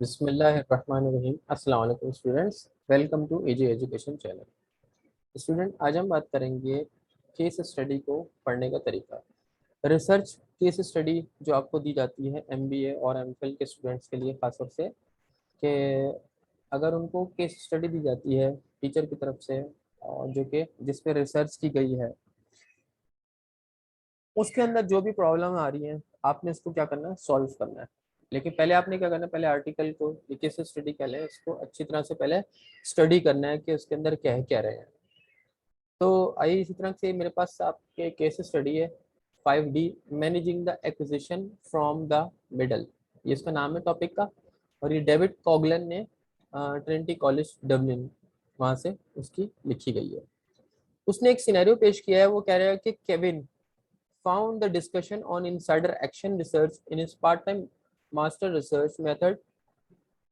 बिस्मिल्लाहिर्रहमानिर्रहीम। अस्सलाम वालेकुम students, welcome to AG education channel. Student, आज हम बात करेंगे केस स्टडी को पढ़ने का तरीका। रिसर्च केस स्टडी जो आपको दी जाती है एमबीए और एमफिल के स्टूडेंट्स के लिए खासतौर से, कि अगर उनको केस स्टडी दी जाती है टीचर की तरफ से और जो कि जिस पे रिसर्च की गई है, उसके अंदर जो भी प्रॉब्लम आ रही है आपने इसको क्या करना है, सॉल्व करना है। लेकिन पहले आपने क्या करना है, पहले आर्टिकल को केस स्टडी कह लें इसको, अच्छी तरह से पहले स्टडी करना है कि उसके अंदर क्या है, क्या रहे हैं। तो आइए इसी तरह से मेरे पास आपके केस स्टडी है 5D, managing the acquisition from the middle, ये इसका नाम है टॉपिक का। और ये डेविड कॉगलन ने ट्रिनिटी कॉलेज डब्लिन वहाँ से उसकी लिखी गई है। उसने एक सिनेरियो पेश किया है, वो कह रहा है कि Kevin found the discussion on insider action research in his part-time master research method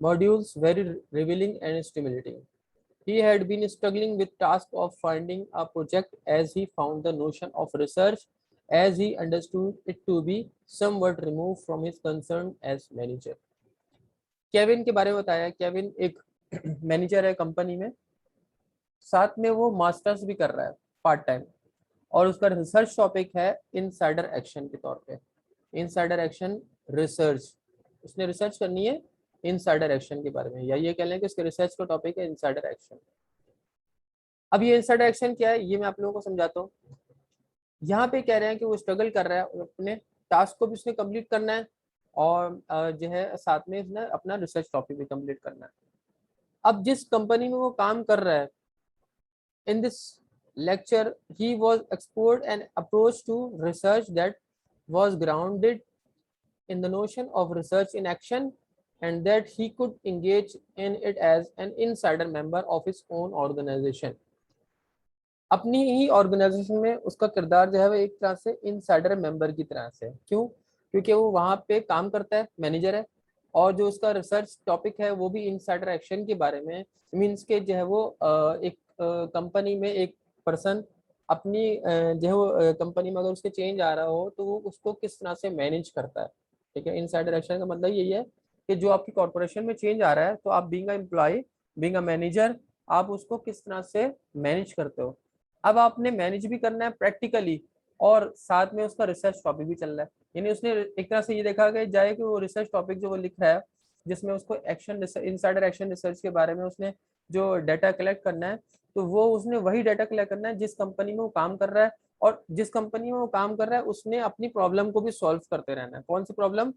modules very revealing and stimulating. He had been struggling with task of finding a project as he found the notion of research as he understood it to be somewhat removed from his concern as manager. Kevin के बारे में बताया। Kevin एक manager है company में, साथ में वो मास्टर्स भी कर रहा है पार्ट टाइम, और उसका रिसर्च टॉपिक है इनसाइडर एक्शन के तौर पे। इनसाइडर एक्शन रिसर्च, उसने रिसर्च करनी है इनसाइडर एक्शन के बारे में, या ये कह लें कि उसके रिसर्च का टॉपिक है इनसाइडर एक्शन। अब ये इनसाइडर एक्शन क्या है, ये मैं आप लोगों को समझाता हूँ। यहाँ पे कह रहे हैं कि वो स्ट्रगल कर रहा है और अपने टास्क को भी उसने कंप्लीट करना है, और जो है साथ में उसने अपना रिसर्च टॉपिक भी कंप्लीट करना है। अब जिस कंपनी में वो काम कर रहा है, in this lecture he was explored an approach to research that was grounded in the notion of research in action, and that he could engage in it as an insider member of his own organization. अपनी ही organisation में उसका किरदार जो है वो एक तरह से इनसाइडर मेंबर की तरह से। क्यों? क्योंकि वो वहाँ पे काम करता है, मैनेजर है, और जो उसका रिसर्च टॉपिक है वो भी इनसाइडर एक्शन के बारे में। मीन्स के जो है वो एक कंपनी में एक पर्सन अपनी जो है वो कंपनी में अगर उसके चेंज आ रहा हो तो वो उसको किस तरह से मैनेज करता है। ठीक है, इनसाइडर एक्शन का मतलब यही है कि जो आपकी कॉर्पोरेशन में चेंज आ रहा है तो आप being a employ, being a manager, आप उसको किस तरह से मैनेज करते हो। अब आपने मैनेज भी करना है प्रैक्टिकली, और साथ में उसका रिसर्च टॉपिक भी चल रहा है। यानी उसने एक तरह से ये देखा कि जाए कि वो रिसर्च टॉपिक जो वो लिख रहा है, जिसमें उसको एक्शन इनसाइडर एक्शन रिसर्च के बारे में उसने जो डाटा कलेक्ट करना है, तो वो उसने वही डाटा कलेक्ट करना है जिस कंपनी में वो काम कर रहा है। और जिस कंपनी में वो काम कर रहा है उसने अपनी प्रॉब्लम को भी सॉल्व करते रहना है। कौन सी प्रॉब्लम,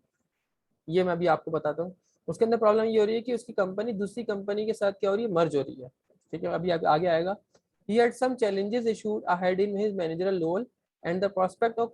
ये मैं अभी आपको बताता हूँ। उसके अंदर प्रॉब्लम ये हो रही है कि उसकी कंपनी दूसरी कंपनी के साथ क्या हो रही है, मर्ज हो रही है। ठीक है, अभी आगे आएगा। He had some challenges issued ahead in his managerial role, and the prospect of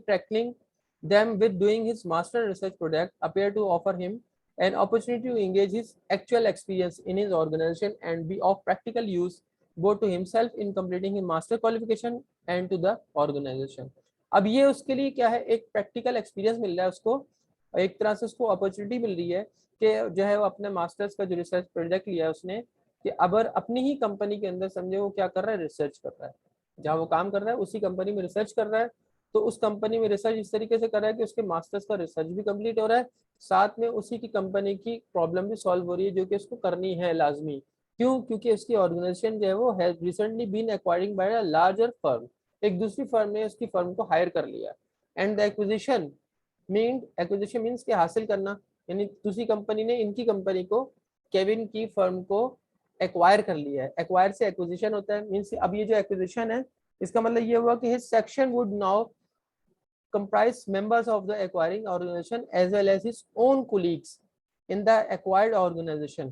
tackling them with doing his master research project appeared to offer him an opportunity to engage his actual experience in his organization and be of practical use both to himself in completing his master qualification and to the organization. अब ये उसके लिए क्या है, एक practical experience मिल रहा है उसको, एक तरह से उसको अपॉर्चुनिटी मिल रही है कि जो है वो अपने मास्टर्स का जो रिसर्च प्रोजेक्ट लिया है उसने, कि अगर अपनी ही कंपनी के अंदर समझे वो क्या कर रहा है, रिसर्च कर रहा है। जहाँ वो काम कर रहा है उसी कंपनी में रिसर्च कर रहा है, तो उस कंपनी में रिसर्च इस तरीके से कर रहा है कि उसके मास्टर्स का रिसर्च भी कंप्लीट हो रहा है, साथ में उसी की कंपनी की प्रॉब्लम भी सॉल्व हो रही है जो कि उसको करनी है लाजमी। क्यों? क्योंकि उसकी ऑर्गेनाइजेशन जो है वो has recently been acquiring by a larger firm, एक दूसरी फर्म ने उसकी फर्म को हायर कर लिया। एंड द एक्विजिशन मीन्स के हासिल करना, यानी दूसरी कंपनी ने इनकी कंपनी को, केविन की फर्म को एक्वायर कर लिया है। एक्वायर से एक्विजिशन होता है, मीन्स अब ये जो एक्विजिशन है इसका मतलब ये हुआ कि his section would now comprise members of the acquiring organization as well as his own colleagues in the acquired organization।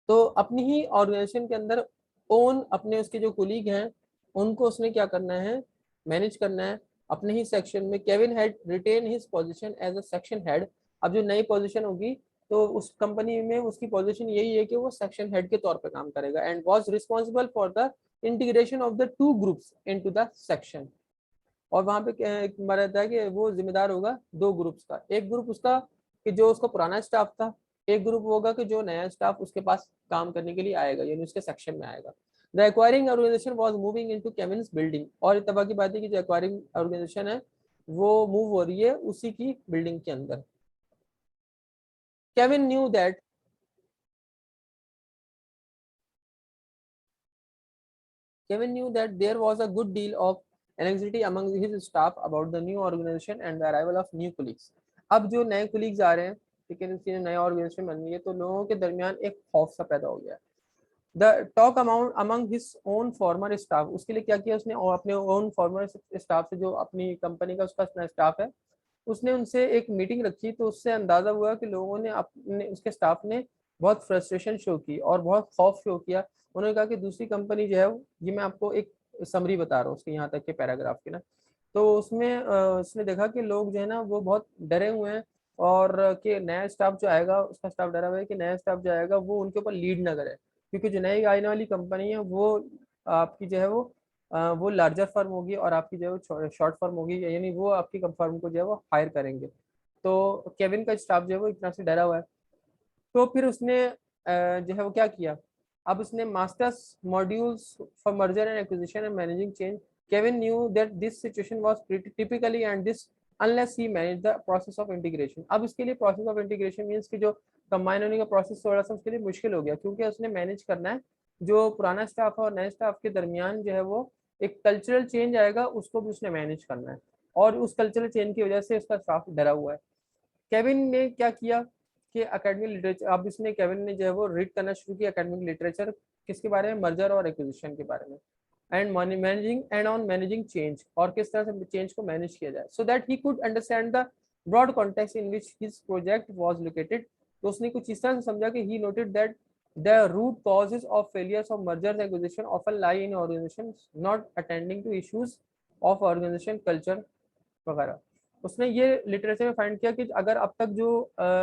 तो अपनी ही ऑर्गेनाइजेशन के अंदर ओन अपने उसके जो कुलीग हैं उनको उसने क्या करना है, मैनेज करना है अपने ही सेक्शन में। Kevin had written his position as a section head. अब जो नई पोजीशन होगी तो उस कंपनी में उसकी पोजीशन यही है कि वो सेक्शन हेड के तौर पे काम करेगा, and was responsible for the integration of the two groups into the section. और वहां पे क्या रहता है कि वो जिम्मेदार होगा दो ग्रुप्स का। एक ग्रुप उसका कि जो उसका पुराना स्टाफ था, एक ग्रुप होगा कि जो नया स्टाफ उसके पास काम करने के लिए आएगा, यानी उसके सेक्शन में आएगा। The acquiring organization was moving into Kevin's building, और इतफाक की बात है कि जो एक्वायरिंग ऑर्गेनाइजेशन है वो मूव हो रही है उसी की बिल्डिंग के अंदर। Kevin knew that there was a good deal of anxiety among his staff about the new organization and the arrival of new colleagues. अब जो नए colleagues आ रहे हैं, ठीक है, इसलिए नया ऑर्गेनाइजेशन बन रही है, तो लोगों के दरमियान एक खौफ सा पैदा हो गया. The talk amount among his own farmer staff, उसके लिए क्या किया उसने, अपने ओन फॉर्मर स्टाफ से, जो अपनी कंपनी का उसका स्टाफ है, उसने उनसे एक मीटिंग रखी. तो उससे अंदाजा हुआ कि लोगों ने अपने, उसके स्टाफ ने बहुत फ्रस्ट्रेशन शो की और बहुत खौफ शो किया. उन्होंने कहा कि दूसरी कंपनी जो है, ये मैं आपको एक समरी बता रहा हूँ उसके यहाँ तक के पैराग्राफ के ना. तो उसमें उसने देखा कि लोग जो है ना वो बहुत डरे हुए हैं, और कि नया स्टाफ जो आएगा, उसका स्टाफ डरा हुआ है कि नया स्टाफ जो आएगा वो उनके ऊपर लीड ना करे, क्योंकि जो नई आने वाली कंपनी है वो आपकी जो है वो लार्जर फर्म होगी, और आपकी जो है वो शॉर्ट फर्म होगी, यानी वो आपकी फर्म को जो है वो हायर करेंगे. तो केविन का स्टाफ जो है वो इतना से डरा हुआ है. तो फिर उसने जो है वो क्या किया, अब उसने masters modules for merger and acquisition and managing change. Kevin knew that this situation was pretty typically and this unless he manage the process of integration. अब इसके लिए प्रोसेस ऑफ इंटीग्रेशन मीन्स कि जो कंबाइन होने का process थोड़ा सा उसके लिए मुश्किल हो गया, क्योंकि उसने मैनेज करना है जो पुराना स्टाफ है और नए स्टाफ के दरमियान जो है वो एक कल्चरल चेंज आएगा, उसको भी उसने मैनेज करना है, और उस कल्चरल चेंज की वजह से उसका स्टाफ डरा हुआ है. केविन ने क्या किया कि एकेडमिक लिटरेचर, अब इसने केविन ने जो है वो रीड करना शुरू किया एकेडमिक लिटरेचर, किसके बारे में, मर्जर और एक्विजिशन के बारे में, and managing and on managing change, और किस तरह से चेंज को मैनेज किया जाए, so that he could understand the broad context in which his project was located. तो उसने कुछ इस तरह से समझा कि he noted that the root causes of failures of mergers acquisition often lie in organisation not attending to issues of organisation culture वगैरह. उसने ये लिटरेचर में फाइंड किया कि अगर अब तक जो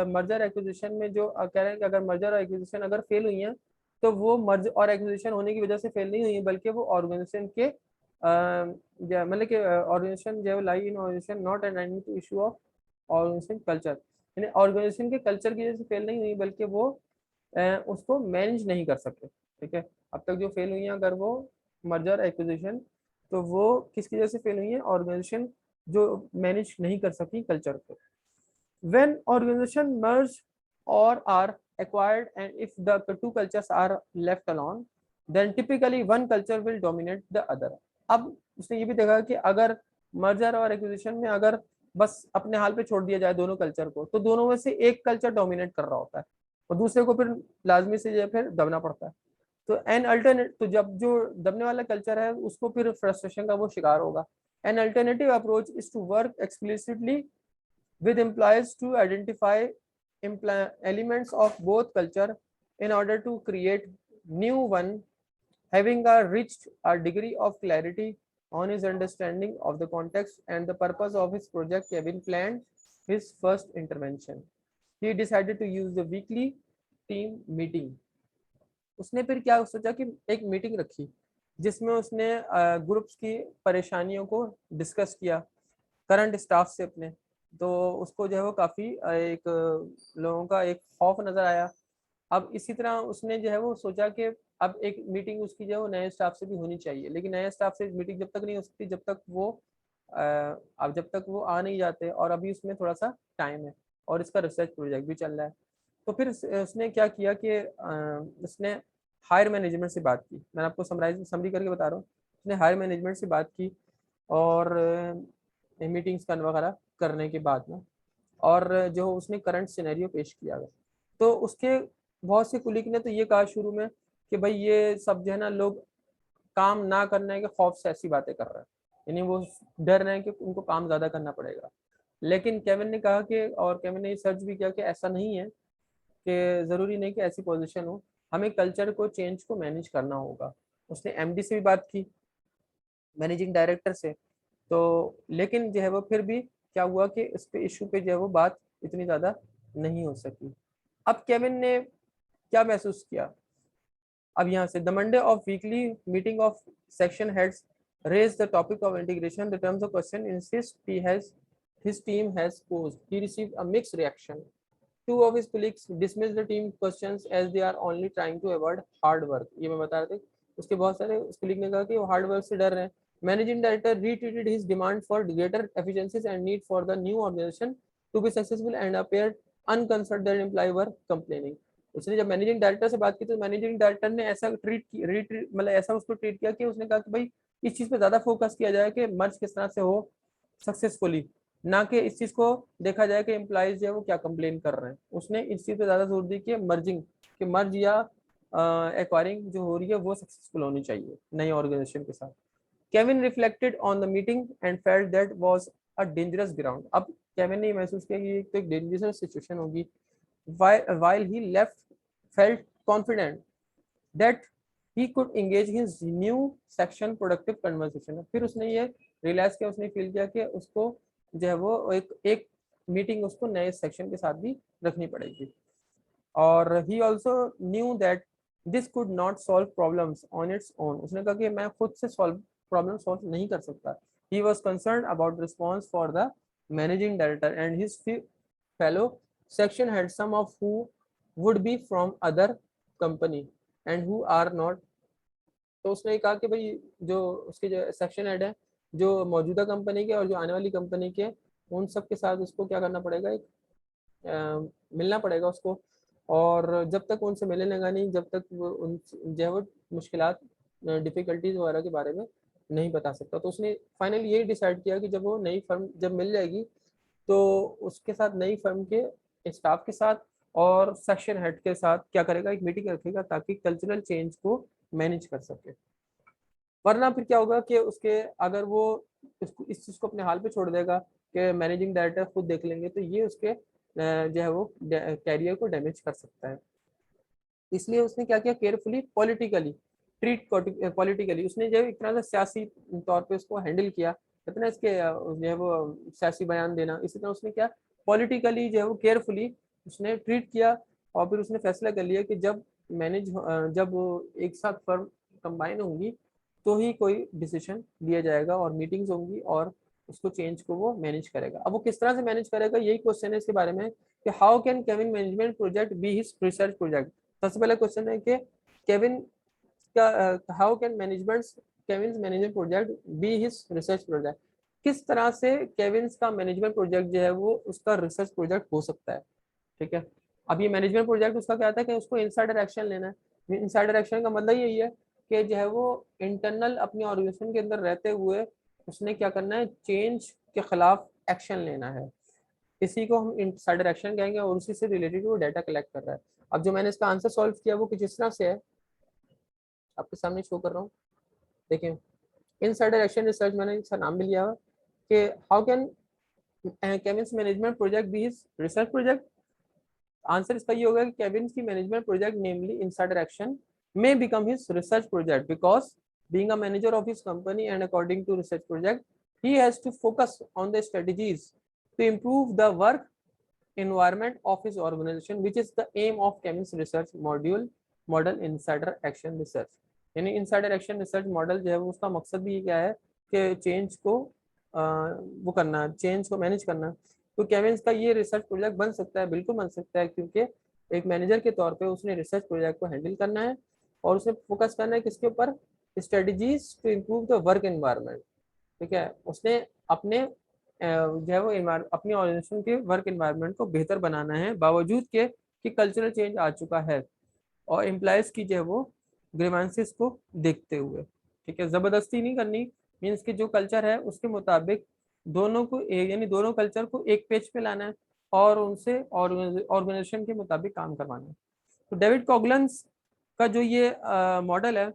मर्जर एक्विजिशन में जो कह रहे हैं कि अगर मर्जर और एक्विजिशन अगर फेल हुई हैं, तो वो मर्ज और एक्विजिशन होने की वजह से फेल नहीं हुई है, बल्कि वो ऑर्गेनाइजेशन के मतलब कि ऑर्गेनाइजेशन जो lie in organisation not attending to issue of organisation culture, यानी ऑर्गेनाइजेशन के कल्चर की वजह से फेल नहीं हुई, बल्कि वो उसको मैनेज नहीं कर सके. ठीक है, अब तक जो फेल हुई हैं अगर वो मर्जर एक्विजिशन, तो वो किसकी वजह से फेल हुई है, ऑर्गेनाइजेशन जो मैनेज नहीं कर सकी कल्चर को. when organization merge or are acquired and if the two cultures are left alone, then typically one culture will dominate the other. अब उसने ये भी देखा कि अगर मर्जर और एक्विजिशन में अगर बस अपने हाल पे छोड़ दिया जाए दोनों कल्चर को, तो दोनों में से एक कल्चर डोमिनेट कर रहा होता है और दूसरे को फिर लाजमी से जो है फिर दबना पड़ता है. तो एन अल्टरनेट, तो जब जो दबने वाला कल्चर है उसको फिर फ्रस्ट्रेशन का वो शिकार होगा. An alternative approach is to work explicitly with employees to identify elements of both culture in order to create new one. Having reached a degree of clarity on his understanding of the context and the purpose of his project, Kevin planned his first intervention. He decided to use the weekly team meeting. उसने फिर क्या सोचा कि एक meeting रखी जिसमें उसने groups की परेशानियों को डिस्कस किया करंट स्टाफ से अपने. तो उसको जो है वो काफ़ी एक लोगों का एक खौफ नज़र आया. अब इसी तरह उसने जो है वो सोचा कि अब एक मीटिंग उसकी जो है वो नए स्टाफ से भी होनी चाहिए, लेकिन नए स्टाफ से मीटिंग जब तक नहीं हो सकती जब तक वो अब जब तक वो आ नहीं जाते, और अभी उसमें थोड़ा सा टाइम है और इसका रिसर्च प्रोजेक्ट भी चल रहा है. तो फिर उसने क्या किया कि उसने हायर मैनेजमेंट से बात की. मैंने आपको समरी करके बता रहा हूँ. उसने हायर मैनेजमेंट से बात की और मीटिंग्स वगैरह करने के बाद में, और जो उसने करंट सिनेरियो पेश किया है, तो उसके बहुत से कुलीग ने तो ये कहा शुरू में कि भाई ये सब जो है ना लोग काम ना करने के खौफ से ऐसी बातें कर रहे हैं, यानी वो डर रहे हैं कि उनको काम ज़्यादा करना पड़ेगा. लेकिन केविन ने कहा कि, और केविन ने सर्च भी किया कि ऐसा नहीं है, कि ज़रूरी नहीं कि ऐसी पोजीशन हो, हमें कल्चर को चेंज को मैनेज करना होगा. उसने एमडी से भी बात की, मैनेजिंग डायरेक्टर से. तो लेकिन जो है वो फिर भी क्या हुआ कि इस पे इशू पे जो है वो बात इतनी ज़्यादा नहीं हो सकी. अब केविन ने क्या महसूस किया, अब यहाँ से the Monday of weekly meeting of section heads raised the topic of integration. The terms of question insist his team has posed. He received a mixed reaction. Two of his colleagues dismissed the team questions as they are only trying to avoid hard work. ये मैं बता रहे थे. उसके बहुत सारे उस colleague ने कहा कि वो hard work से डर रहे हैं. Managing director retreated his demand for greater efficiencies and need for the new organization to be successful and appeared unconcerned employee were complaining. उसने जब मैनेजिंग डायरेक्टर से बात की तो मैनेजिंग डायरेक्टर ने ऐसा मतलब ऐसा उसको ट्रीट किया कि उसने कहा कि भाई इस चीज पे ज्यादा फोकस किया जाए कि मर्ज किस तरह से हो सक्सेसफुली, ना कि इस चीज को देखा जाए कि एम्प्लॉयज जो है वो क्या कंप्लेन कर रहे हैं। उसने इस चीज पे ज्यादा जोर दी कि मर्जिंग, कि मर्ज या एक्वायरिंग जो हो रही है वो सक्सेसफुल होनी चाहिए नई ऑर्गेनाइजेशन के साथ। Kevin reflected on the meeting and felt that was a dangerous ground. अब केविन ने महसूस किया कि ये तो एक डेंजरस सिचुएशन होगी। while he left felt confident that he could engage his new section productive conversation। फिर उसने ये रियलाइज किया, उसने फील किया कि उसको जो है वो एक मीटिंग उसको नए सेक्शन के साथ भी रखनी पड़ेगी। और he also knew that this could not solve problems on its own. उसने कहा कि मैं खुद से प्रॉब्लम सॉल्व नहीं कर सकता। He was concern about response for the managing director and his fellow section head, some of who would be from other company and who are not। तो उसने कहा कि भाई जो उसके जो सेक्शन हेड है जो मौजूदा कंपनी के और जो आने वाली कंपनी के, उन सब के साथ उसको क्या करना पड़ेगा, एक मिलना पड़ेगा उसको। और जब तक उनसे मिलने लगा नहीं, जब तक वो उन जो है वो मुश्किलात डिफिकल्टीज वगैरह के बारे में नहीं बता सकता। तो उसने फाइनली यही डिसाइड किया कि जब वो नई फर्म जब मिल जाएगी तो उसके साथ नई फर्म के स्टाफ के साथ और सेक्शन हेड के साथ क्या करेगा, एक मीटिंग रखेगा ताकि कल्चरल चेंज को मैनेज कर सके। वरना फिर क्या होगा कि उसके अगर वो इस चीज को अपने हाल पे छोड़ देगा कि मैनेजिंग डायरेक्टर खुद देख लेंगे, तो ये उसके जो है वो कैरियर को डैमेज कर सकता है। इसलिए उसने क्या किया, केयरफुली पॉलिटिकली उसने जो एक तरह से सियासी तौर पे उसको हैंडल किया। कितना इसके जो है वो सियासी बयान देना, इसी तरह उसने क्या पॉलिटिकली जो है वो केयरफुली उसने ट्रीट किया। और फिर उसने फैसला कर लिया कि जब एक साथ फर्म कंबाइन होंगी तो ही कोई डिसीजन लिया जाएगा और मीटिंग्स होंगी और उसको चेंज को वो मैनेज करेगा। अब वो किस तरह से मैनेज करेगा, यही क्वेश्चन है इसके बारे में कि how can Kevin management project be his research project. सबसे पहला क्वेश्चन है कि केविन का how can Kevin management project be his research project. किस तरह से केविन का मैनेजमेंट प्रोजेक्ट जो है वो उसका रिसर्च प्रोजेक्ट हो सकता है। ठीक है, अब ये मैनेजमेंट प्रोजेक्ट उसका क्या था कि उसको इनसाइडर एक्शन लेना है। इनसाइडर एक्शन का मतलब यही है कि जो है वो इंटरनल अपनी ऑर्गेनाइजेशन के अंदर रहते हुए उसने क्या करना है, चेंज के खिलाफ एक्शन लेना है। इसी को हम इनसाइडर एक्शन कहेंगे और उसी से रिलेटेड वो डाटा कलेक्ट कर रहा है। अब जो मैंने इसका आंसर सॉल्व किया वो किस तरह से है, आपके सामने शो कर रहा हूँ। देखिए, इनसाइडर एक्शन रिसर्च, मैंने इसका नाम भी लिया कि how can Kevin's management project be his research project. Answer इसका ये होगा कि केविन्स की management project namely insider action may become his research project because being a manager of his company and according to research project he has to focus on the strategies to improve the work environment of his organization which is the aim of Kevin's research model insider action research। यानी insider action research model जो है वो उसका मकसद भी क्या है कि चेंज को वो करना, चेंज को मैनेज करना। तो केविन्स का ये रिसर्च प्रोजेक्ट बन सकता है, बिल्कुल बन सकता है, क्योंकि एक मैनेजर के तौर पे उसने रिसर्च प्रोजेक्ट को हैंडल करना है और उसे फोकस करना है किसके ऊपर, strategies to improve the work environment. ठीक है, उसने अपने जो है वो अपनी ऑर्गेनाइजेशन के वर्क एनवायरनमेंट को बेहतर बनाना है बावजूद के कि कल्चरल चेंज आ चुका है और एम्प्लॉयज की जो है वो ग्रीवेंसेस को देखते हुए। ठीक है, जबरदस्ती नहीं करनी, मीन्स कि जो कल्चर है उसके मुताबिक दोनों को यानी दोनों कल्चर को एक पेज पे लाना है और उनसे ऑर्गेनाइजेशन के मुताबिक काम करवाना है। तो डेविड कॉगलन्स का जो ये मॉडल है,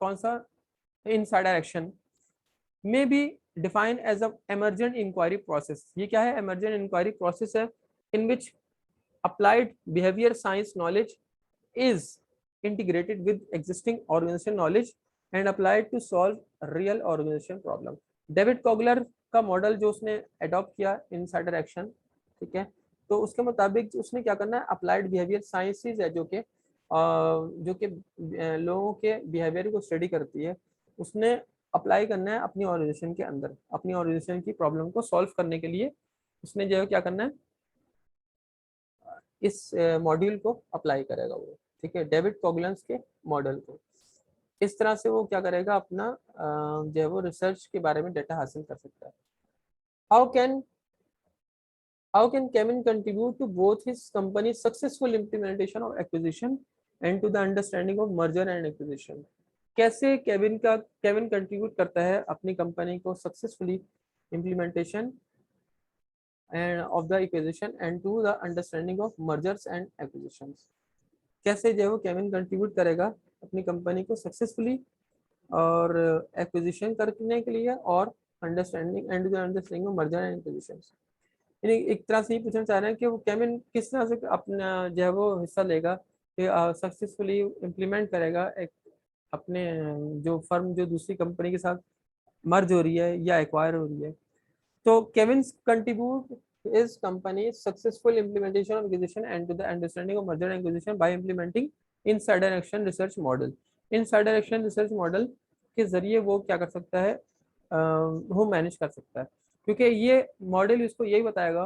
कौन सा, इनसाइडर एक्शन, में be defined as a emergent inquiry process। ये क्या है, emergent inquiry process है in which applied behavior science knowledge is integrated with existing organization knowledge and applied to solve real organization problem। David Coghlan का model जो उसने adopt किया insider action, ठीक है, तो उसके मुताबिक उसने क्या करना है, अप्लाइड बिहेवियर साइंसेज है जो कि लोगों के बिहेवियर को स्टडी करती है, उसने अप्लाई करना है अपनी ऑर्गेनाइजेशन के अंदर, अपनी ऑर्गेनाइजेशन की प्रॉब्लम को सॉल्व करने के लिए उसने जो है क्या करना है, इस मॉड्यूल को अप्लाई करेगा वो। ठीक है, डेविड कॉगलन्स के मॉडल को इस तरह से वो क्या करेगा, अपना जो है वो रिसर्च के बारे में डाटा हासिल कर सकता है। How can How can Kevin contribute to both his company's successful implementation of acquisition and to the understanding of merger and acquisition? कैसे केविन कंट्रीब्यूट करता है अपनी कंपनी को successfully implementation and of the acquisition and to the understanding of mergers and acquisitions? कैसे जो है वो Kevin contribute करेगा अपनी कंपनी को सक्सेसफुली और एक्विजिशन करने के लिए और understanding and understanding of merger and acquisitions? यानी एक तरह से ये पूछना चाह रहे हैं कि वो केविन किस तरह से अपना जो है वो हिस्सा लेगा कि सक्सेसफुली इम्प्लीमेंट करेगा एक अपने जो फर्म जो दूसरी कंपनी के साथ मर्ज हो रही है या एक्वायर हो रही है। तो Kevin contribute his company's successful implementation of acquisition and to the understanding of merger and acquisition by implementing insider action research model. Insider action research model के जरिए वो क्या कर सकता है, वो मैनेज कर सकता है, क्योंकि ये मॉडल इसको यही बताएगा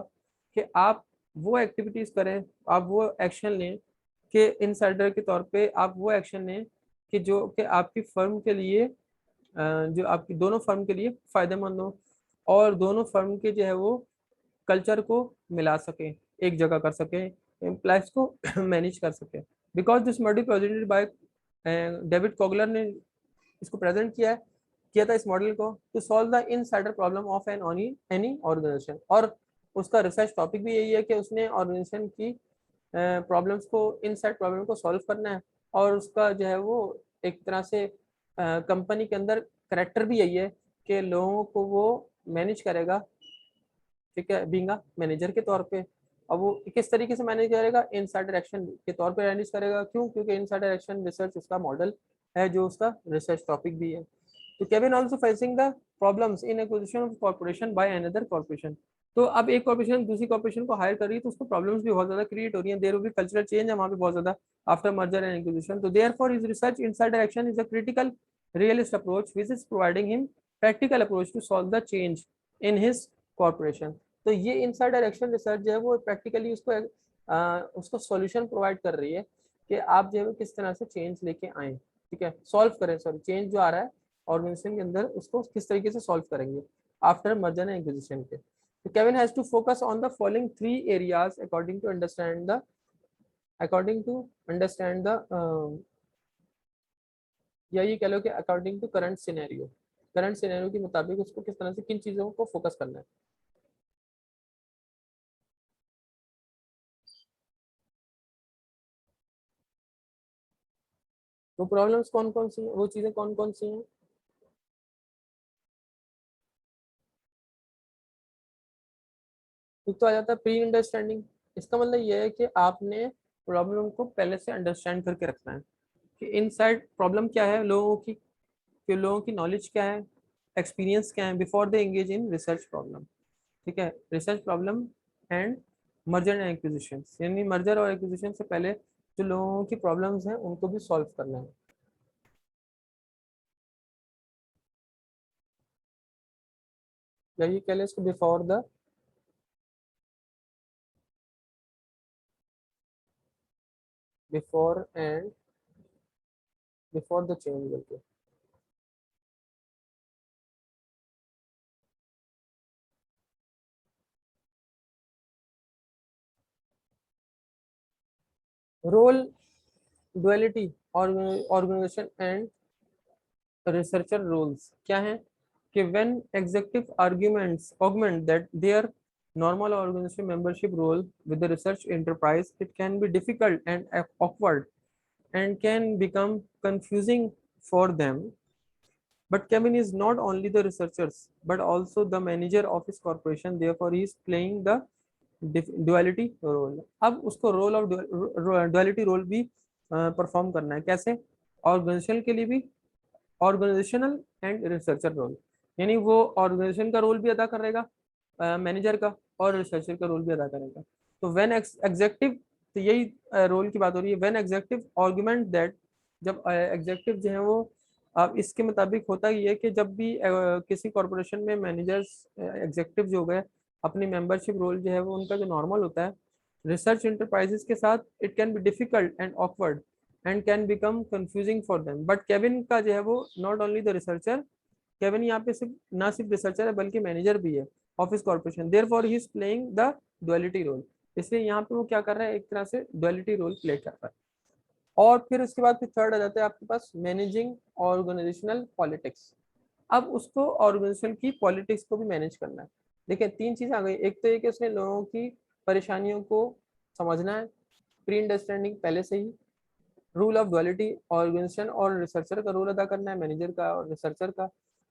कि आप वो एक्टिविटीज करें, आप वो एक्शन लें कि इनसाइडर के तौर पे आप वो एक्शन लें कि जो कि आपकी फर्म के लिए जो आपकी दोनों फर्म के लिए फायदेमंद हो और दोनों फर्म के जो है वो कल्चर को मिला सके, एक जगह कर सके, एम्प्लॉयज को मैनेज कर सके। Because this model presented by David Coghlan ने इसको प्रेजेंट किया था इस मॉडल को to solve the insider problem of any organisation. और उसका रिसर्च टॉपिक भी यही है कि उसने ऑर्गेनाइजेशन की प्रॉब्लम्स को, इनसाइड प्रॉब्लम को सॉल्व करना है। और उसका जो है वो एक तरह से कंपनी के अंदर करेक्टर भी यही है कि लोगों को वो मैनेज करेगा, ठीक है, बीइंग अ मैनेजर के तौर पे। अब वो किस तरीके से मैनेज करेगा, इनसाइडर एक्शन के तौर पे मैनेज करेगा। क्यों? क्योंकि इनसाइडर एक्शन रिसर्च उसका मॉडल है, जो उसका रिसर्च टॉपिक भी है। तो Kevin also facing the problems in acquisition of corporation by another corporation. तो अब एक कॉर्पोरेशन दूसरी कॉर्पोरेशन को हायर कर रही है तो उसको प्रॉब्लम्स भी बहुत ज्यादा क्रिएट हो रही है। There will be cultural change है वहां पे बहुत ज्यादा आफ्टर मर्जर एंड एक्विजिशन। तो therefore his research insider action is a critical realist approach which is providing him practical approach to solve the change in his corporation. तो ये insider action research जो है वो प्रैक्टिकली उसको solution provide कर रही है कि आप जो है किस तरह से चेंज लेके आए, ठीक है, सॉल्व करें, सॉरी, चेंज जो आ रहा है ऑर्गेनाइजेशन के अंदर उसको किस तरीके से सॉल्व करेंगे आफ्टर मर्जर एंड एक्विजिशन के। तो Kevin has to focus on the following 3 areas according to understand the या ये कह लो कि अकॉर्डिंग टू करंट सिनेरियो के मुताबिक उसको किस तरह से किन चीजों को फोकस करना है। वो प्रॉब्लम्स कौन कौन सी हैं, वो चीजें कौन कौन सी हैं? एक तो आ जाता है प्री अंडरस्टैंडिंग। इसका मतलब ये है कि आपने प्रॉब्लम को पहले से अंडरस्टैंड करके रखना है कि इनसाइड प्रॉब्लम क्या है, लोगों की नॉलेज क्या है, एक्सपीरियंस क्या है before they engage in research problem, ठीक है, research problem and merger and acquisition, यानी मर्जर और एक्विजिशन से पहले जो लोगों की प्रॉब्लम्स हैं उनको भी सॉल्व करना है। यही कह लें इसको before and before the change करके। Role duality organisation and researcher roles क्या हैं कि when executive arguments augment that their normal organization membership role with the research enterprise, it can be difficult and awkward and can become confusing for them. But Kevin is not only the researchers but also the manager of his corporation, therefore he is playing the duality role. अब उसको role of duality role भी perform करना है। कैसे? Organisation के लिए भी organisational and researcher role, यानी वो ऑर्गेनाइजेशन का रोल भी अदा करेगा मैनेजर का और रिसर्चर का रोल भी अदा करेगा। तो व्हेन एग्जेक्टिव, तो यही रोल की बात हो रही है। व्हेन एग्जेक्टिव आर्गुमेंट दैट, जब एग्जेक्टिव जो है वो अब इसके मुताबिक होता ही है कि जब भी किसी कॉरपोरेशन में मैनेजर्स एग्जेक्टिव जो हो गए अपनी मेंबरशिप रोल जो है वो उनका जो नॉर्मल होता है रिसर्च इंटरप्राइजेस के साथ, it can be difficult and awkward and can become confusing for them. But Kevin का जो है वो not only the researcher, Kevin यहाँ पे सिर्फ ना सिर्फ रिसर्चर है बल्कि मैनेजर भी है office corporation, therefore he is playing the duality role, इसलिए यहाँ पे वो क्या कर रहा है, एक तरह से डुअलिटी रोल प्ले कर रहा है। और फिर उसके बाद फिर थर्ड आ जाता है आपके पास मैनेजिंग ऑर्गेनाइजेशनल पॉलिटिक्स। अब उसको ऑर्गेनाइजेशन की पॉलिटिक्स को भी मैनेज करना है। देखिए तीन चीजें आ गई, एक तो ये कि उसने लोगों की परेशानियों को समझना है, प्री अंडरस्टैंडिंग पहले से ही, रूल ऑफ डुअलिटी ऑर्गेनाइजेशन और रिसर्चर का रोल अदा करना है, मैनेजर का और रिसर्चर का।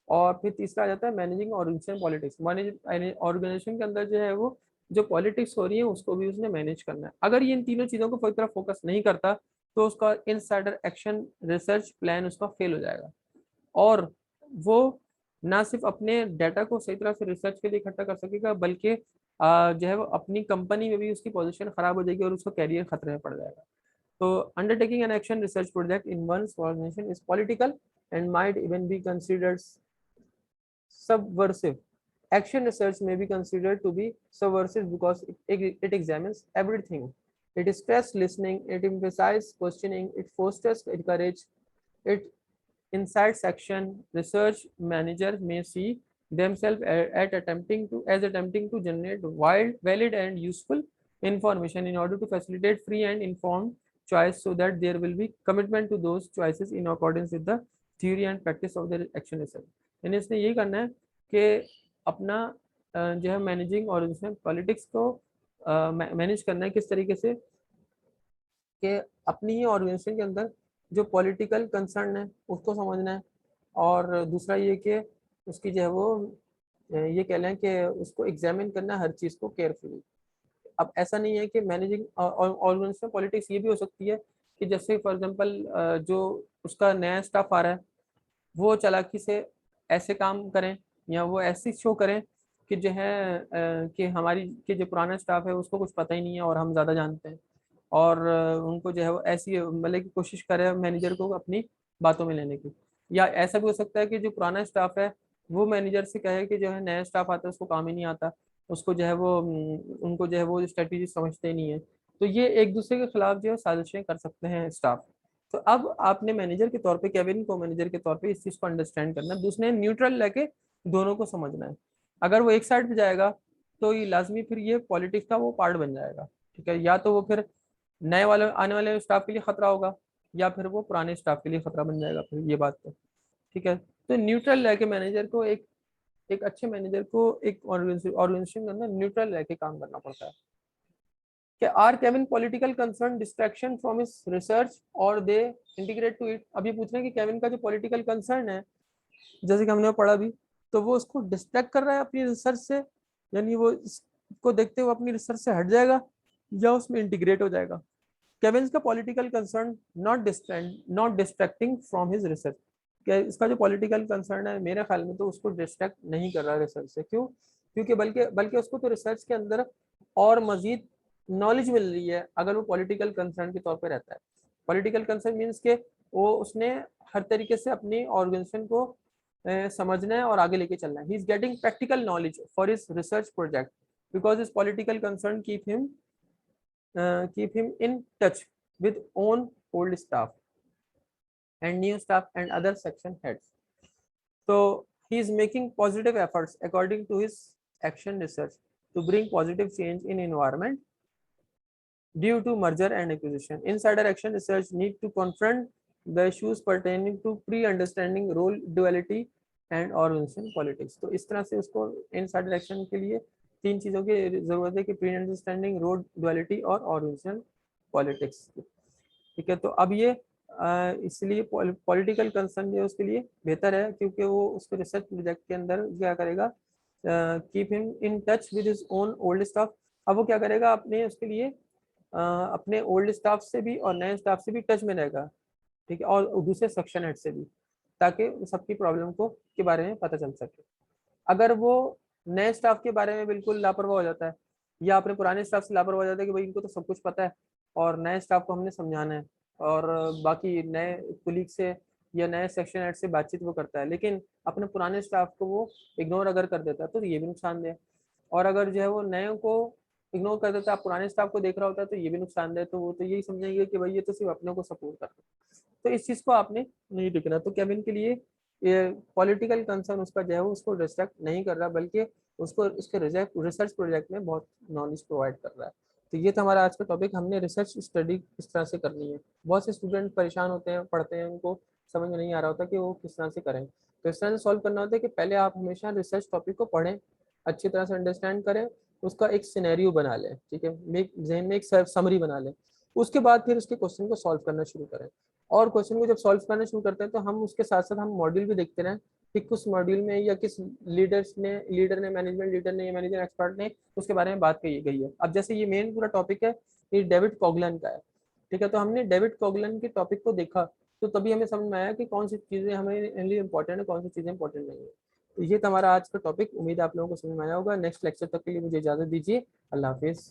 और फिर तीसरा आ जाता है मैनेजिंग ऑर्गेनाइजेशन पॉलिटिक्स, ऑर्गेनाइजेशन के अंदर जो है वो जो पॉलिटिक्स हो रही है उसको भी उसने मैनेज करना है। अगर ये इन तीनों चीजों को पूरी तरह फोकस नहीं करता तो उसका इनसाइडर एक्शन रिसर्च प्लान उसका फेल हो जाएगा, और वो ना सिर्फ अपने डाटा को सही तरह से रिसर्च के लिए इकट्ठा कर सकेगा, बल्कि जो है वो अपनी कंपनी में भी उसकी पोजीशन खराब हो जाएगी और उसका कैरियर खतरे में पड़ जाएगा। So undertaking an action research project in one's organization is political and might even be considered subversive. Action research may be considered to be subversive because it examines everything. It stresses listening, it emphasizes questioning, it fosters encourage, it incites action. Research managers may see themselves as attempting to generate valid and useful information in order to facilitate free and informed choice, so that there will be commitment to those choices in accordance with the theory and practice of the action research. यानी इसने यही करना है कि अपना जो है managing और इसमें पॉलिटिक्स को मैनेज करना है किस तरीके से कि अपनी ही ऑर्गेनाइजेशन के अंदर जो पॉलिटिकल कंसर्न है उसको समझना है, और दूसरा ये कि उसकी जो है वो ये कह लें कि उसको एग्जामिन करना है हर चीज़ को केयरफुली। अब ऐसा नहीं है कि मैनेजिंग ऑर्गेनाइजेशन पॉलिटिक्स ये भी हो सकती है कि जैसे फॉर एग्जांपल जो उसका नया स्टाफ आ रहा है वो चालाकी से ऐसे काम करें या वो ऐसी शो करें कि जो है कि हमारी कि जो पुराना स्टाफ है उसको कुछ पता ही नहीं है और हम ज़्यादा जानते हैं, और उनको जो है वो ऐसी मतलब की कोशिश करे मैनेजर को अपनी बातों में लेने की। या ऐसा भी हो सकता है कि जो पुराना स्टाफ है वो मैनेजर से कहे कि जो है नया स्टाफ आता है उसको काम ही नहीं आता, उसको जो है वो उनको जो है वो स्ट्रेटेजी समझते नहीं है। तो ये एक दूसरे के खिलाफ जो है साजिशें कर सकते हैं स्टाफ। तो अब आपने मैनेजर के तौर पे, केविन को मैनेजर के तौर पे इस चीज को अंडरस्टैंड करना है, दूसरे न्यूट्रल लेके दोनों को समझना है। अगर वो एक साइड पे जाएगा तो ये लाजमी फिर ये पॉलिटिक्स का वो पार्ट बन जाएगा, ठीक है, या तो वो फिर नए वाले आने वाले स्टाफ के लिए खतरा होगा या फिर वो पुराने स्टाफ के लिए खतरा बन जाएगा फिर ये बात तो, ठीक है। तो न्यूट्रल रह के मैनेजर को एक अच्छे मैनेजर को एक ऑर्गेनाइजेशन के अंदर न्यूट्रल रह के काम करना पड़ता है। कि are Kevin political concern distraction from his research और दे इंटीग्रेट टू इट। अभी पूछ रहे हैं कि केविन का जो पॉलिटिकल कंसर्न है जैसे कि हमने पढ़ा भी, तो वो उसको डिस्ट्रैक्ट कर रहा है अपनी रिसर्च से, यानी वो इसको देखते हुए अपनी रिसर्च से हट जाएगा या उसमें इंटीग्रेट हो जाएगा। केविन्स का political concern not distracting from his research. क्या इसका जो पॉलिटिकल कंसर्न है मेरे ख्याल में तो उसको डिस्ट्रैक्ट नहीं कर रहा रिसर्च से। क्यों? क्योंकि बल्कि बल्कि उसको तो रिसर्च के अंदर और मजीद नॉलेज मिल रही है अगर वो पॉलिटिकल कंसर्न के तौर पे रहता है। पॉलिटिकल कंसर्न मीन्स के वो उसने हर तरीके से अपनी ऑर्गेनाइजेशन को समझना है और आगे लेके चलना है। He is getting practical knowledge for his research project because his political concern keep him in touch with own old staff and new staff and other section heads. So he is making positive efforts according to his action research to bring positive change in environment due to merger and acquisition. Insider action research need to confront the issues pertaining to pre-understanding role duality and organization politics. तो इस तरह से उसको insider action के लिए तीन चीजों की जरूरत है कि प्री अंडरस्टैंडिंग, रोल डुअलिटी और ऑर्गेनाइजेशन पॉलिटिक्स, ठीक है। तो अब ये इसलिए पॉलिटिकल कंसर्न जो है उसके लिए बेहतर है क्योंकि वो उसके रिसर्च प्रोजेक्ट के अंदर क्या करेगा, keep him in touch with his own old staff. अब वो क्या करेगा अपने उसके लिए अपने ओल्ड स्टाफ से भी और नए स्टाफ से भी टच में रहेगा, ठीक है, और दूसरे सेक्शन हेड से भी, ताकि सबकी प्रॉब्लम को के बारे में पता चल सके। अगर वो नए स्टाफ के बारे में बिल्कुल लापरवाह हो जाता है या अपने पुराने स्टाफ से लापरवाह हो जाता है कि भाई इनको तो सब कुछ पता है और नए स्टाफ को हमने समझाना है, और बाकी नए कुलीग से या नए सेक्शन हेड से बातचीत वो करता है लेकिन अपने पुराने स्टाफ को वो इग्नोर अगर कर देता है तो ये भी नुकसानदेह है। और अगर जो है वो नए को इग्नोर कर देता है, पुराने स्टाफ को देख रहा होता है तो ये भी नुकसानदेह है। तो वो तो यही समझेंगे कि भाई ये तो सिर्फ अपने को सपोर्ट कर रहा है। तो इस चीज़ को आपने नहीं देखना। तो केविन के लिए ये पॉलिटिकल कंसर्न उसका जो है वो उसको डिस्ट्रैक्ट नहीं कर रहा, बल्कि उसको इसके रिसर्च प्रोजेक्ट में बहुत नॉलेज प्रोवाइड कर रहा है। तो ये था हमारा आज का टॉपिक, हमने रिसर्च स्टडी किस तरह से करनी है। बहुत से स्टूडेंट परेशान होते हैं, पढ़ते हैं, उनको समझ में नहीं आ रहा होता कि वो किस तरह से करें। तो इस तरह से सॉल्व करना होता है कि पहले आप हमेशा रिसर्च टॉपिक को पढ़ें, अच्छी तरह से अंडरस्टैंड करें, उसका एक सिनेरियो बना लें, ठीक है, जहन में एक समरी बना लें। उसके बाद फिर उसके क्वेश्चन को सॉल्व करना शुरू करें। और क्वेश्चन को जब सॉल्व करना शुरू करते हैं तो हम उसके साथ साथ हम मॉड्यूल भी देखते रहें कि कुछ मॉड्यूल में या किस लीडर ने मैनेजमेंट लीडर ने या मैनेजर एक्सपर्ट ने उसके बारे में बात कही गई है। अब जैसे ये मेन पूरा टॉपिक है, ये डेविड कॉगलन का है, ठीक है, तो हमने डेविड कॉगलन के टॉपिक को देखा, तो तभी हमें समझ में आया कि कौन सी चीज़ें हमें लिए इंपॉर्टेंट है, कौन सी चीज़ें इंपॉर्टेंट नहीं है। तो ये था हमारा आज का टॉपिक, उम्मीद है आप लोगों को समझ में आया होगा। नेक्स्ट लेक्चर तक के लिए मुझे इजाज़त दीजिए, अल्लाह हाफिज़।